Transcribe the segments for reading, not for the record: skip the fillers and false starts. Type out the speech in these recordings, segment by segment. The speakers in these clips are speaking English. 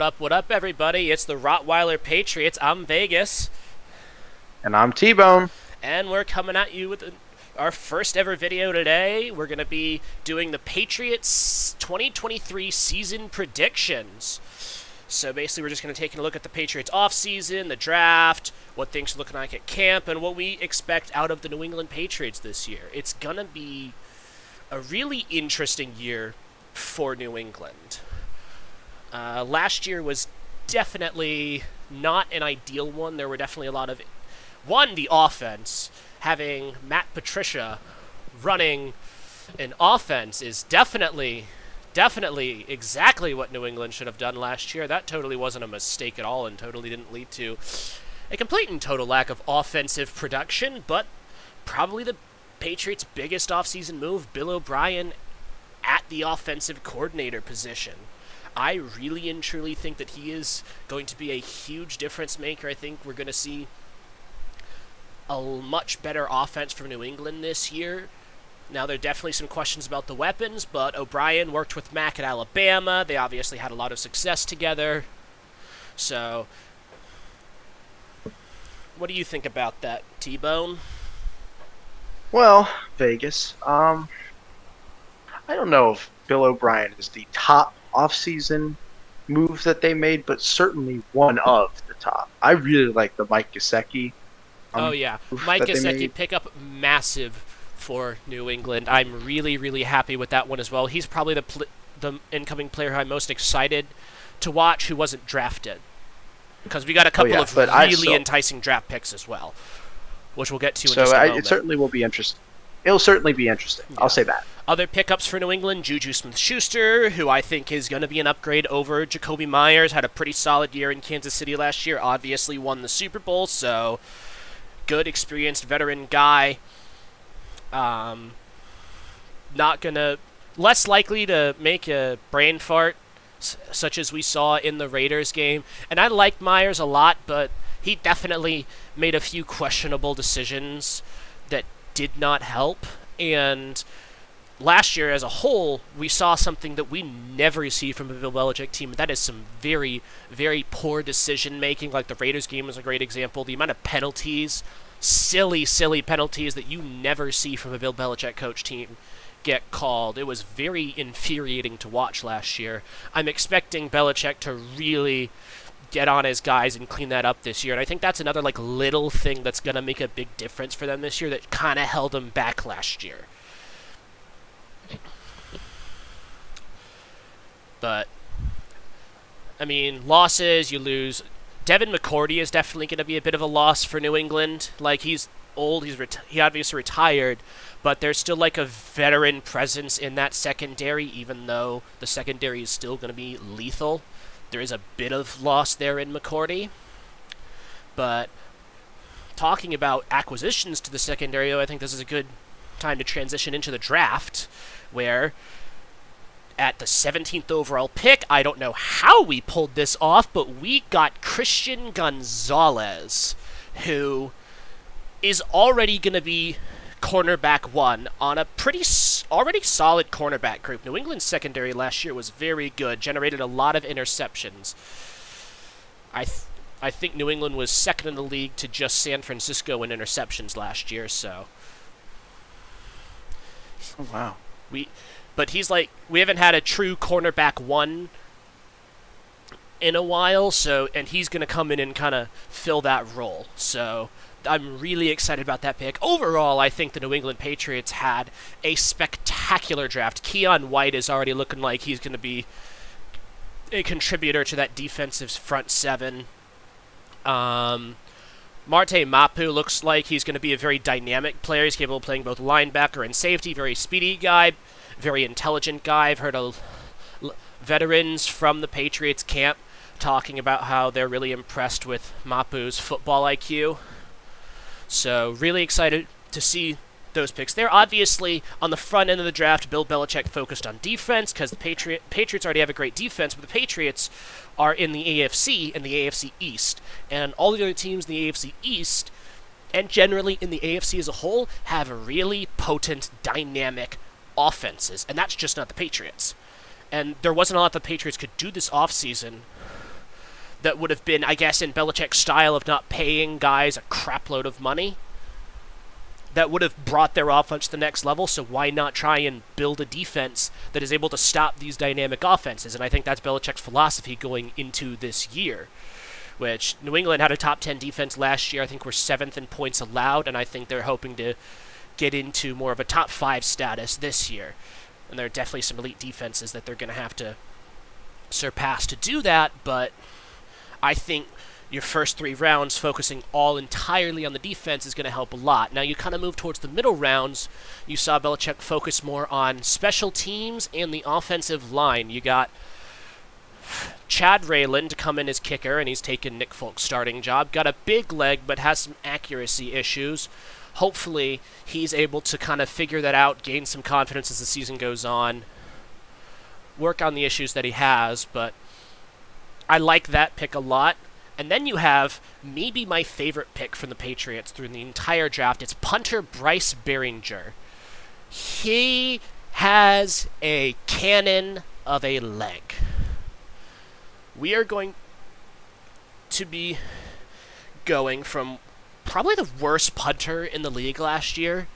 what up, everybody? It's the Rottweiler Patriots. I'm Vegas. And I'm T-Bone. And we're coming at you with our first ever video today. We're going to be doing the Patriots 2023 season predictions. So basically, we're just going to take a look at the Patriots offseason, the draft, what things are looking like at camp, and what we expect out of the New England Patriots this year. It's going to be a really interesting year for New England. Last year was definitely not an ideal one. There were definitely a lot of... One, the offense. Having Matt Patricia running an offense is definitely exactly what New England should have done last year. That totally wasn't a mistake at all and totally didn't lead to a complete and total lack of offensive production, but probably the Patriots' biggest offseason move, Bill O'Brien at the offensive coordinator position. I really and truly think that he is going to be a huge difference maker. I think we're going to see a much better offense from New England this year. Now, there are definitely some questions about the weapons, but O'Brien worked with Mack at Alabama. They obviously had a lot of success together. So, what do you think about that, T-Bone? Well, Vegas, I don't know if Bill O'Brien is the top offseason move that they made, but certainly one of the top. I really like the Mike Gesicki. Oh, yeah. Mike Gesicki pickup massive for New England. I'm really happy with that one as well. He's probably the incoming player I'm most excited to watch who wasn't drafted. Because we got a couple of really enticing draft picks as well, which we'll get to in just a moment. It certainly will be interesting. It'll certainly be interesting. Yeah. I'll say that. Other pickups for New England, Juju Smith-Schuster, who I think is going to be an upgrade over Jacoby Myers. Had a pretty solid year in Kansas City last year. Obviously won the Super Bowl, so good, experienced veteran guy. Less likely to make a brain fart, such as we saw in the Raiders game. And I liked Myers a lot, but he definitely made a few questionable decisions that did not help. And last year, as a whole, we saw something that we never see from a Bill Belichick team, and that is some very poor decision-making. Like the Raiders game was a great example. The amount of penalties, silly penalties that you never see from a Bill Belichick coach team get called. It was very infuriating to watch last year. I'm expecting Belichick to really get on his guys and clean that up this year, and I think that's another little thing that's going to make a big difference for them this year that kind of held them back last year. But, I mean, losses, you lose. Devin McCourty is definitely going to be a bit of a loss for New England. He's old, he obviously retired, but there's still a veteran presence in that secondary, even though the secondary is still going to be lethal. There is a bit of loss there in McCourty. But talking about acquisitions to the secondary, though, I think this is a good time to transition into the draft, where at the 17th overall pick, I don't know how we pulled this off, but we got Christian Gonzalez, who is already going to be cornerback one on a already solid cornerback group. New England's secondary last year was very good, generated a lot of interceptions. I think New England was second in the league to just San Francisco in interceptions last year, so. Oh, wow. But he's we haven't had a true cornerback one in a while, and he's going to come in and kind of fill that role. So I'm really excited about that pick. Overall, I think the New England Patriots had a spectacular draft. Keon White is already looking like he's going to be a contributor to that defensive front seven. Marte Mapu looks like he's going to be a very dynamic player. He's capable of playing both linebacker and safety. Very speedy guy. Very intelligent guy. I've heard veterans from the Patriots camp talking about how they're really impressed with Mapu's football IQ. So really excited to see those picks there. Obviously, on the front end of the draft, Bill Belichick focused on defense because the Patriots already have a great defense, but the Patriots are in the AFC and the AFC East. And all the other teams in the AFC East, and generally in the AFC as a whole, have really potent, dynamic offenses. And that's just not the Patriots. And there wasn't a lot the Patriots could do this offseason that would have been, I guess, in Belichick's style of not paying guys a crapload of money, that would have brought their offense to the next level. So why not try and build a defense that is able to stop these dynamic offenses? And I think that's Belichick's philosophy going into this year, which New England had a top 10 defense last year. I think we're 7th in points allowed, and I think they're hoping to get into more of a top 5 status this year. And there are definitely some elite defenses that they're going to have to surpass to do that, but I think your first 3 rounds focusing all entirely on the defense is going to help a lot. Now, you kind of move towards the middle rounds. You saw Belichick focus more on special teams and the offensive line. You got Chad Rayland to come in as kicker, and he's taken Nick Folk's starting job. Got a big leg, but has some accuracy issues. Hopefully, he's able to kind of figure that out, gain some confidence as the season goes on, work on the issues that he has, but I like that pick a lot. And then you have maybe my favorite pick from the Patriots through the entire draft. It's punter Bryce Behringer. He has a cannon of a leg. We are going to be going from probably the worst punter in the league last year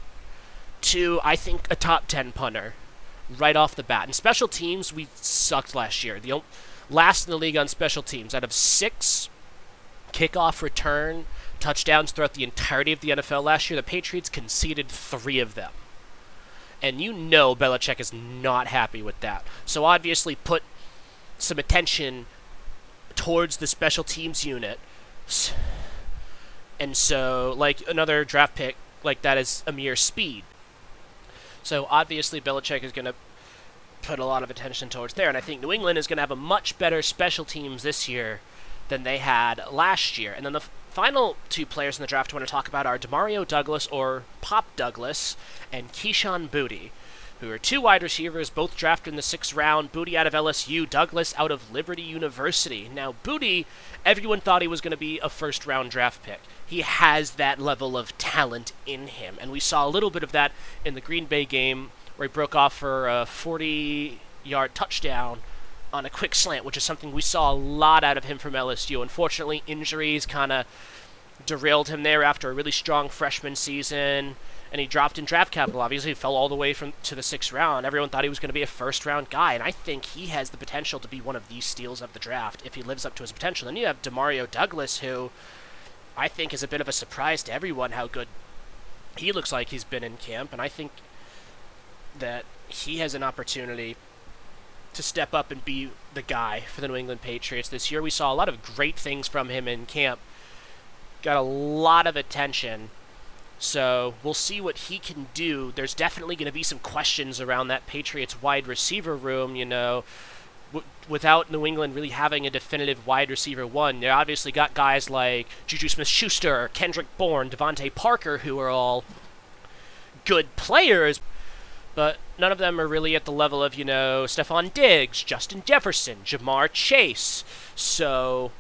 to, I think, a top 10 punter right off the bat. In special teams, we sucked last year. The last in the league on special teams. Out of 6 kickoff return touchdowns throughout the entirety of the NFL last year, the Patriots conceded 3 of them. And you know Belichick is not happy with that. So obviously put some attention towards the special teams unit. And so, like, another draft pick like that is Amir Speed. So obviously Belichick is going to put a lot of attention towards there. And I think New England is going to have a much better special teams this year than they had last year. And then the final 2 players in the draft I want to talk about are Demario Douglas, or Pop Douglas, and Keyshawn Boutte, who are 2 wide receivers, both drafted in the 6th round. Boutte out of LSU, Douglas out of Liberty University. Now, Boutte, everyone thought he was going to be a first-round draft pick. He has that level of talent in him, and we saw a little bit of that in the Green Bay game where he broke off for a 40-yard touchdown on a quick slant, which is something we saw a lot out of him from LSU. Unfortunately, injuries kind of derailed him there after a really strong freshman season, and he dropped in draft capital. Obviously, he fell all the way to the 6th round. Everyone thought he was going to be a first-round guy, and I think he has the potential to be one of these steals of the draft if he lives up to his potential. Then you have Demario Douglas, who I think is a bit of a surprise to everyone how good he looks like he's been in camp, and I think that he has an opportunity to step up and be the guy for the New England Patriots this year. We saw a lot of great things from him in camp. Got a lot of attention. So we'll see what he can do. There's definitely going to be some questions around that Patriots wide receiver room, you know. Without New England really having a definitive wide receiver 1, they obviously got guys like Juju Smith-Schuster, Kendrick Bourne, Devontae Parker, who are all good players, but none of them are really at the level of, you know, Stephon Diggs, Justin Jefferson, Jamar Chase. So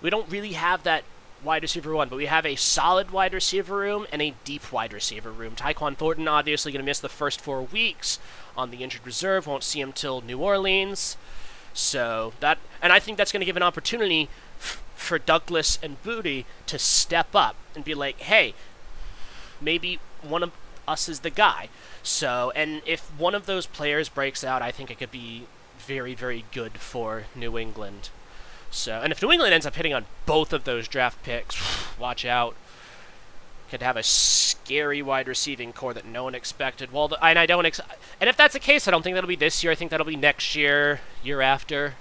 we don't really have that wide receiver 1, but we have a solid wide receiver room and a deep wide receiver room. Tyquan Thornton obviously going to miss the first 4 weeks on the injured reserve. Won't see him till New Orleans. So that, and I think that's going to give an opportunity for Douglas and Boutte to step up and be like, hey, maybe one of us is the guy. So, and if one of those players breaks out, I think it could be very, very good for New England. So, and if New England ends up hitting on both of those draft picks, watch out. Could have a scary wide receiving core that no one expected. Well, and if that's the case, I don't think that'll be this year. I think that'll be next year, year after.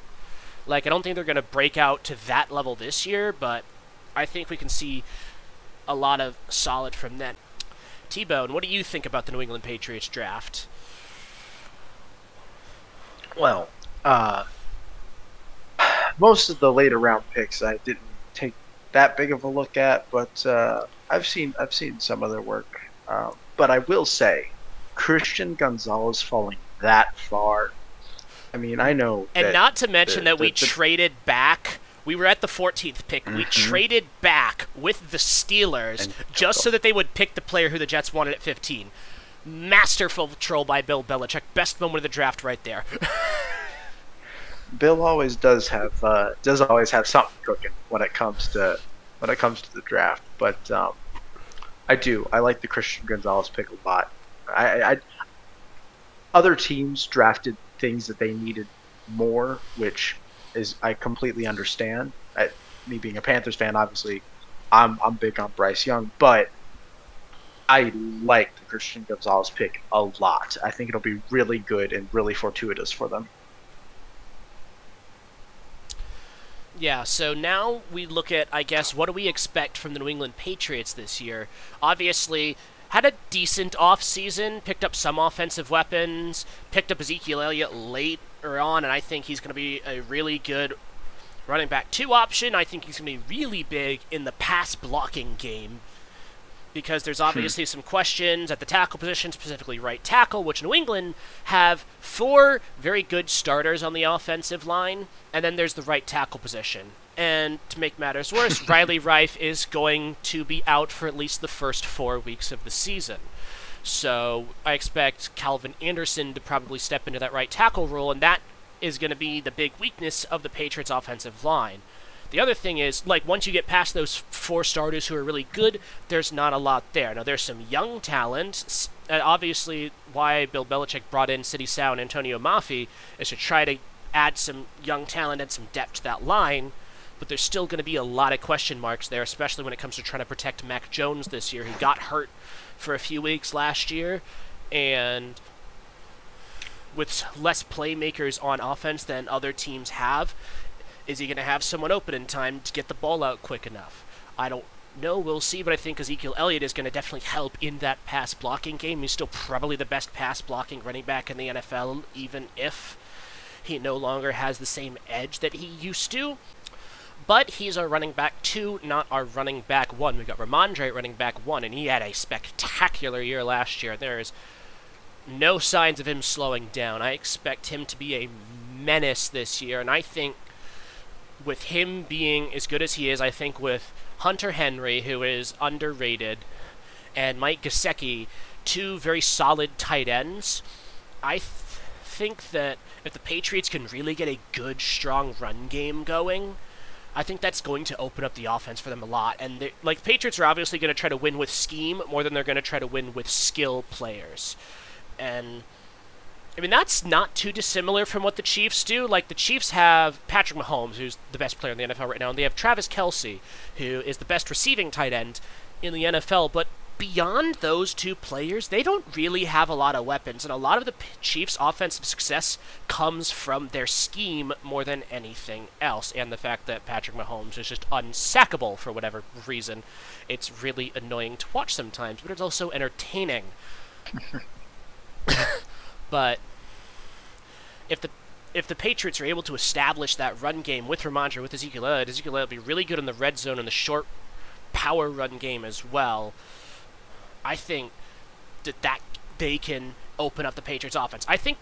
Like, I don't think they're going to break out to that level this year, but I think we can see a lot of solid from then. T-Bone, what do you think about the New England Patriots draft? Well, most of the later round picks I didn't take that big of a look at, but I've seen some of their work. But I will say, Christian Gonzalez falling that far. I mean, I know. And not to mention that we traded back. We were at the 14th pick. We traded back with the Steelers just so that they would pick the player who the Jets wanted at 15. Masterful troll by Bill Belichick. Best moment of the draft right there. Bill always does always have something cooking when it comes to the draft. But I like the Christian Gonzalez pick a lot. I Other teams drafted things that they needed more, which is I completely understand. Me being a Panthers fan, obviously, I'm big on Bryce Young, but I like the Christian Gonzalez pick a lot. I think it'll be really good and really fortuitous for them. Yeah, so now we look at, I guess, what do we expect from the New England Patriots this year? Obviously, had a decent offseason, picked up some offensive weapons, picked up Ezekiel Elliott later on, and I think he's going to be a really good running back 2 option. I think he's going to be really big in the pass blocking game, because there's obviously some questions at the tackle position, specifically right tackle, which New England have 4 very good starters on the offensive line, and then there's the right tackle position. And to make matters worse, Riley Reiff is going to be out for at least the first 4 weeks of the season. So I expect Calvin Anderson to probably step into that right tackle role, and that is going to be the big weakness of the Patriots' offensive line. The other thing is, like, once you get past those 4 starters who are really good, there's not a lot there. Now, there's some young talent. Obviously, why Bill Belichick brought in Sidy Sow and Antonio Mafi is to try to add some young talent and some depth to that line. But there's still going to be a lot of question marks there, especially when it comes to trying to protect Mac Jones this year. He got hurt for a few weeks last year, and with less playmakers on offense than other teams have, is he going to have someone open in time to get the ball out quick enough? I don't know. We'll see, but I think Ezekiel Elliott is going to definitely help in that pass blocking game. He's still probably the best pass blocking running back in the NFL, even if he no longer has the same edge that he used to. But he's our running back 2, not our running back 1. We got Ramondre at running back 1, and he had a spectacular year last year. There is no signs of him slowing down. I expect him to be a menace this year, and I think with him being as good as he is, I think with Hunter Henry, who is underrated, and Mike Gesicki, 2 very solid tight ends, I think that if the Patriots can really get a good, strong run game going, I think that's going to open up the offense for them a lot. And the Patriots are obviously going to try to win with scheme more than they're going to try to win with skill players. And I mean, that's not too dissimilar from what the Chiefs do. Like, the Chiefs have Patrick Mahomes, who's the best player in the NFL right now, and they have Travis Kelce, who is the best receiving tight end in the NFL. But beyond those 2 players, they don't really have a lot of weapons, and a lot of the Chiefs' offensive success comes from their scheme more than anything else, and the fact that Patrick Mahomes is just unsackable for whatever reason. It's really annoying to watch sometimes, but it's also entertaining. But if the Patriots are able to establish that run game with Ramondre, with Ezekiel Elliott will be really good in the red zone and the short power run game as well. I think that they can open up the Patriots' offense. I think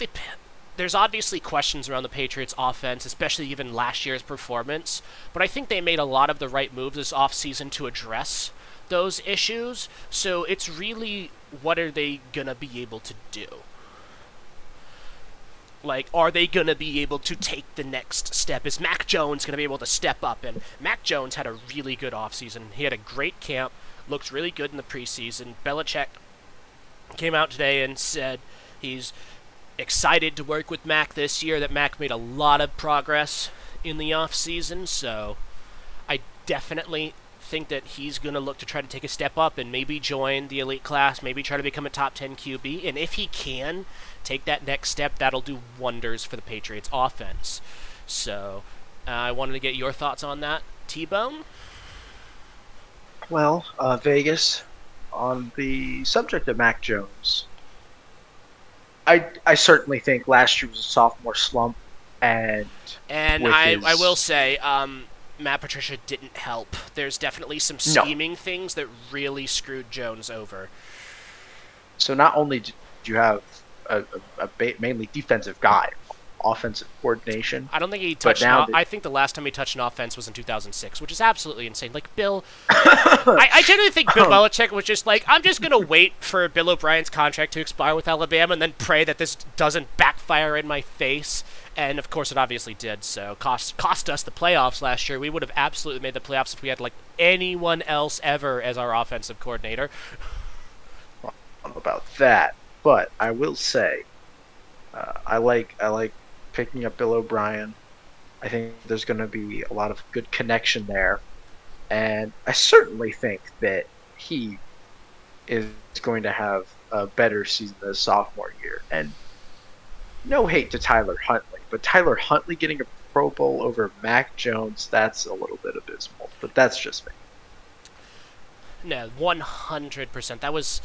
there's obviously questions around the Patriots' offense, especially even last year's performance, but I think they made a lot of the right moves this offseason to address those issues, so it's really, what are they going to be able to do? Like, are they going to be able to take the next step? Is Mac Jones going to be able to step up? And Mac Jones had a really good offseason. He had a great camp, looked really good in the preseason. Belichick came out today and said he's excited to work with Mac this year, that Mac made a lot of progress in the offseason, so I definitely think that he's going to look to try to take a step up and maybe join the elite class, maybe try to become a top 10 QB, and if he can take that next step, that'll do wonders for the Patriots offense. So I wanted to get your thoughts on that, T-Bone. Well, Vegas, on the subject of Mac Jones, I certainly think last year was a sophomore slump, and I will say, Matt Patricia didn't help. There's definitely some scheming things that really screwed Jones over. So not only did you have a mainly defensive guy offensive coordination. I don't think he touched. I think the last time he touched an offense was in 2006, which is absolutely insane. Like Bill, I genuinely think Bill Belichick was just like, I'm just gonna wait for Bill O'Brien's contract to expire with Alabama and then pray that this doesn't backfire in my face. And of course, it obviously did. So cost us the playoffs last year. We would have absolutely made the playoffs if we had like anyone else ever as our offensive coordinator. Well, I don't know about that, but I will say, I like picking up Bill O'Brien. I think there's going to be a lot of good connection there, and I certainly think that he is going to have a better season than his sophomore year. And no hate to Tyler Huntley, but Tyler Huntley getting a Pro Bowl over Mac Jones, that's a little bit abysmal, but that's just me. No, 100%. That was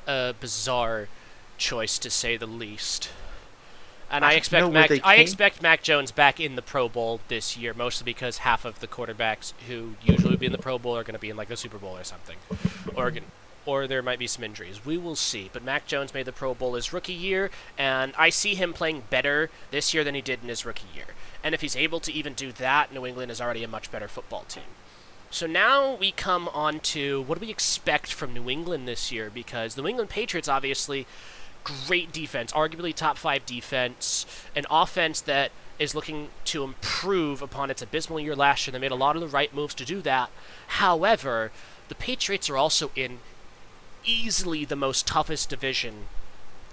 a bizarre choice, to say the least. And I expect Mac Jones back in the Pro Bowl this year, mostly because half of the quarterbacks who usually would be in the Pro Bowl are going to be in like the Super Bowl or something, or there might be some injuries. We will see. But Mac Jones made the Pro Bowl his rookie year, and I see him playing better this year than he did in his rookie year. And if he's able to even do that, New England is already a much better football team. So now we come on to what do we expect from New England this year, because the New England Patriots obviously great defense, arguably top 5 defense, an offense that is looking to improve upon its abysmal year last year. They made a lot of the right moves to do that. However, the Patriots are also in easily the most toughest division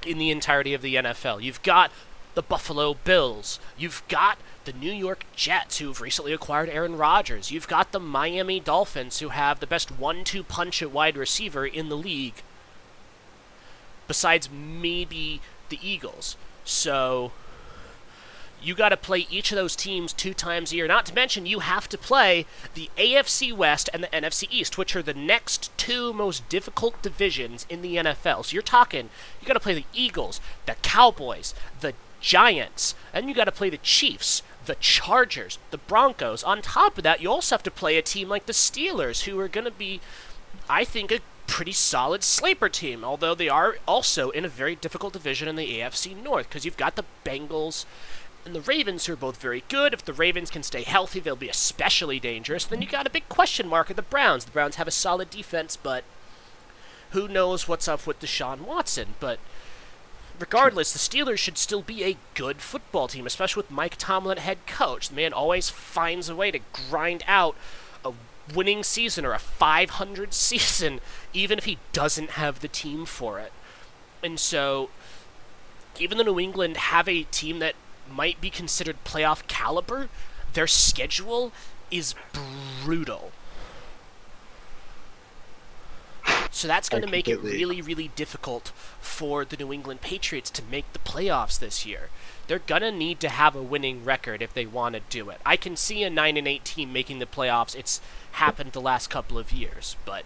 in the entirety of the NFL. You've got the Buffalo Bills. You've got the New York Jets, who've recently acquired Aaron Rodgers. You've got the Miami Dolphins, who have the best 1-2 punch at wide receiver in the league, besides maybe the Eagles. So you got to play each of those teams 2 times a year. Not to mention you have to play the AFC West and the NFC East, which are the next 2 most difficult divisions in the NFL. So you're talking, you got to play the Eagles, the Cowboys, the Giants, and you got to play the Chiefs, the Chargers, the Broncos. On top of that, you also have to play a team like the Steelers, who are going to be, I think, a pretty solid sleeper team, although they are also in a very difficult division in the AFC North, because you've got the Bengals and the Ravens, who are both very good. If the Ravens can stay healthy, they'll be especially dangerous. Then you got a big question mark at the Browns. The Browns have a solid defense, but who knows what's up with Deshaun Watson. But regardless, the Steelers should still be a good football team, especially with Mike Tomlin head coach. The man always finds a way to grind out a winning season or a 500 season, even if he doesn't have the team for it. And so, even though New England have a team that might be considered playoff caliber, their schedule is brutal. So that's going to make it really, really difficult for the New England Patriots to make the playoffs this year. They're going to need to have a winning record if they want to do it. I can see a 9-8 team making the playoffs. It's happened the last couple of years, but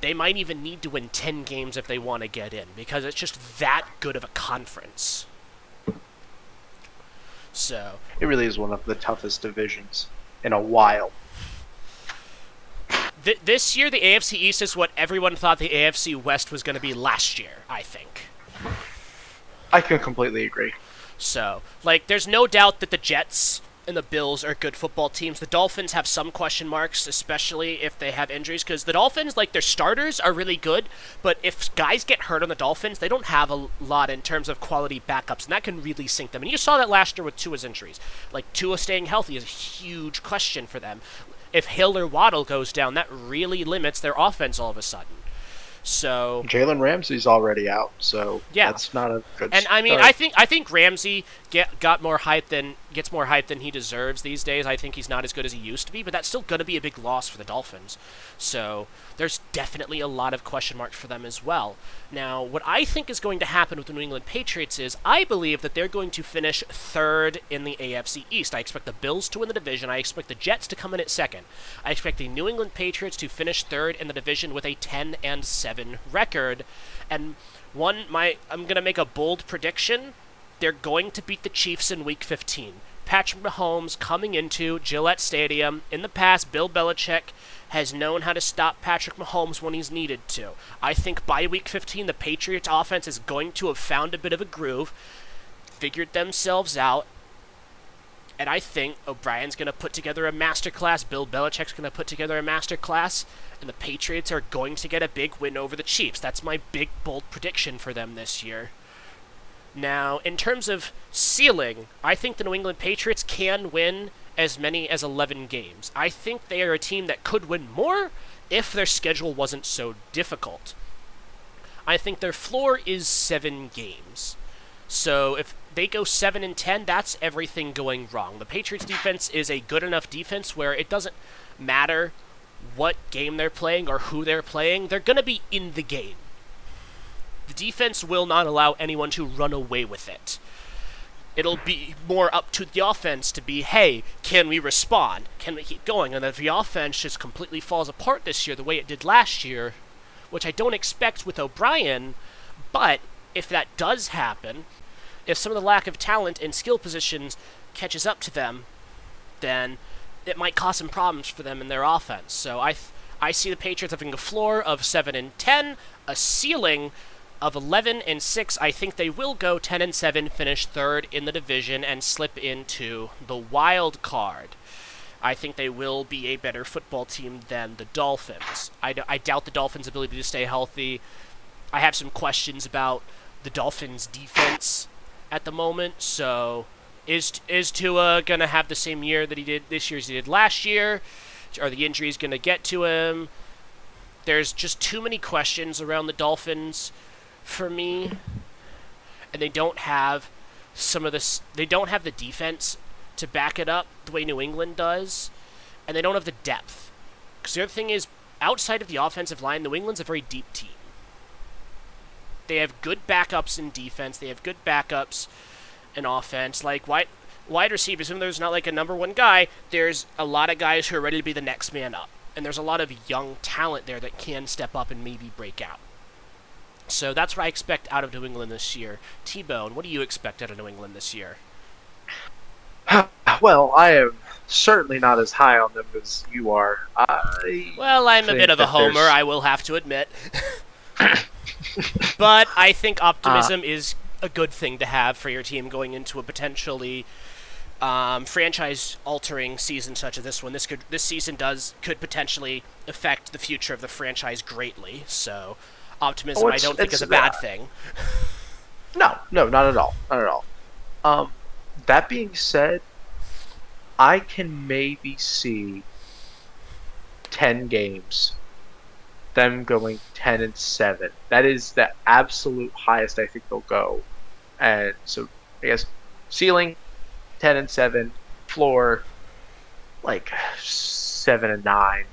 they might even need to win 10 games if they want to get in, because it's just that good of a conference. So it really is one of the toughest divisions in a while. This year, the AFC East is what everyone thought the AFC West was going to be last year, I think. I can completely agree. So, like, there's no doubt that the Jets and the Bills are good football teams. The Dolphins have some question marks, especially if they have injuries, because the Dolphins, like, their starters are really good, but if guys get hurt on the Dolphins, they don't have a lot in terms of quality backups, and that can really sink them. And you saw that last year with Tua's injuries. Like, Tua staying healthy is a huge question for them. If Hill or Waddle goes down, that really limits their offense all of a sudden. So Jalen Ramsey's already out, so yeah, that's not a good. And I mean, start. I think Ramsey gets more hype than he deserves these days. I think he's not as good as he used to be, but that's still going to be a big loss for the Dolphins. So there's definitely a lot of question marks for them as well. Now, what I think is going to happen with the New England Patriots is I believe that they're going to finish 3rd in the AFC East. I expect the Bills to win the division. I expect the Jets to come in at 2nd. I expect the New England Patriots to finish 3rd in the division with a 10-7 record. And I'm going to make a bold prediction. They're going to beat the Chiefs in Week 15. Patrick Mahomes coming into Gillette Stadium. In the past, Bill Belichick has known how to stop Patrick Mahomes when he's needed to. I think by Week 15, the Patriots offense is going to have found a bit of a groove. figured themselves out. And I think O'Brien's going to put together a masterclass. Bill Belichick's going to put together a masterclass. And the Patriots are going to get a big win over the Chiefs. That's my big, bold prediction for them this year. Now, in terms of ceiling, I think the New England Patriots can win as many as 11 games. I think they are a team that could win more if their schedule wasn't so difficult. I think their floor is 7 games. So if they go 7-10, that's everything going wrong. The Patriots defense is a good enough defense where it doesn't matter what game they're playing or who they're playing. They're going to be in the game. The defense will not allow anyone to run away with it. It'll be more up to the offense to be, hey, can we respond? Can we keep going? And if the offense just completely falls apart this year the way it did last year, which I don't expect with O'Brien, but if that does happen, if some of the lack of talent in skill positions catches up to them, then it might cause some problems for them in their offense. So I see the Patriots having a floor of 7-10, a ceiling of 11-6. I think they will go 10-7, finish third in the division, and slip into the wild card. I think they will be a better football team than the Dolphins. I doubt the Dolphins' ability to stay healthy. I have some questions about the Dolphins' defense at the moment. So, is Tua going to have the same year that he did this year as he did last year? Are the injuries going to get to him? There's just too many questions around the Dolphins for me, and they don't have they don't have the defense to back it up the way New England does, and they don't have the depth. Because the other thing is, outside of the offensive line, New England's a very deep team. They have good backups in defense. They have good backups in offense. Like wide receivers, even though there's not like a number one guy, there's a lot of guys who are ready to be the next man up. And there's a lot of young talent there that can step up and maybe break out. So that's what I expect out of New England this year. T-Bone, what do you expect out of New England this year? Well, I am certainly not as high on them as you are. Well, I'm a bit of a homer, I will have to admit. But I think optimism is a good thing to have for your team going into a potentially franchise-altering season such as this one. This season could potentially affect the future of the franchise greatly. So optimism, I don't think is a bad thing. No, not at all. Not at all. That being said, I can maybe see 10 games, them going 10-7. That is the absolute highest I think they'll go. And so I guess ceiling 10-7, floor like 7-9.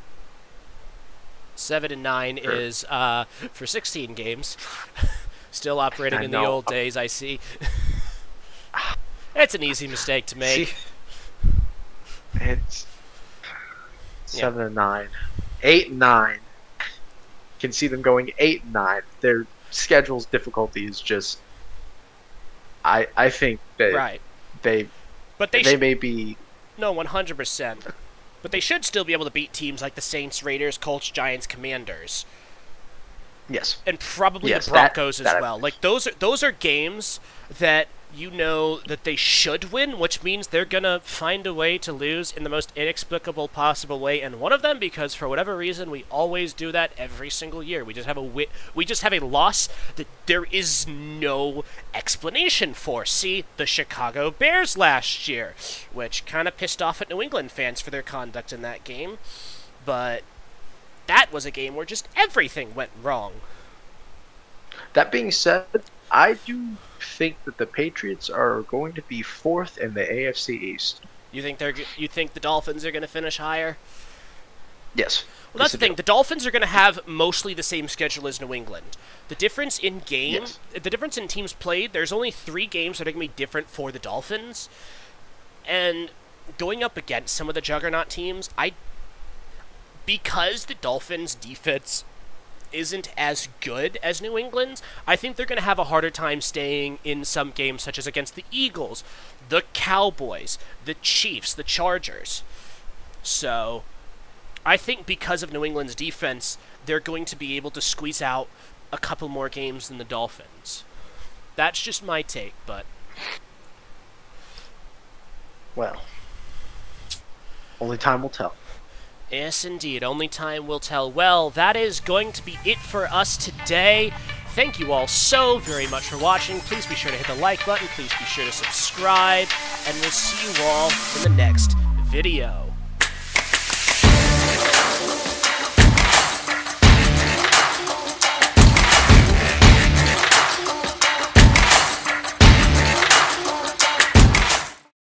7-9 is for 16 games. Still operating in the old days, I see. It's an easy mistake to make. See, it's 7-9, 8-9. Can see them going 8-9. Their schedule's difficulty is just. I think that they may be. No, 100%. But they should still be able to beat teams like the Saints, Raiders, Colts, Giants, Commanders. Yes. And probably the Broncos as well. Like those are games that you know that they should win, which means they're going to find a way to lose in the most inexplicable possible way. And one of them, because for whatever reason, we always do that every single year. We just have a loss that there is no explanation for. See, the Chicago Bears last year, which kind of pissed off at New England fans for their conduct in that game. But that was a game where just everything went wrong. That being said, I do think that the Patriots are going to be fourth in the AFC East. You think the Dolphins are going to finish higher? Yes. Well, that's the thing. The Dolphins are going to have mostly the same schedule as New England. The difference in the difference in teams played, there's only 3 games that are going to be different for the Dolphins. And going up against some of the juggernaut teams, because the Dolphins' defense isn't as good as New England's, I think they're going to have a harder time staying in some games, such as against the Eagles, the Cowboys, the Chiefs, the Chargers. So I think because of New England's defense, they're going to be able to squeeze out a couple more games than the Dolphins. That's just my take, but Well, only time will tell. Yes, indeed. Only time will tell. Well, that is going to be it for us today. Thank you all so very much for watching. Please be sure to hit the like button. Please be sure to subscribe. And we'll see you all in the next video.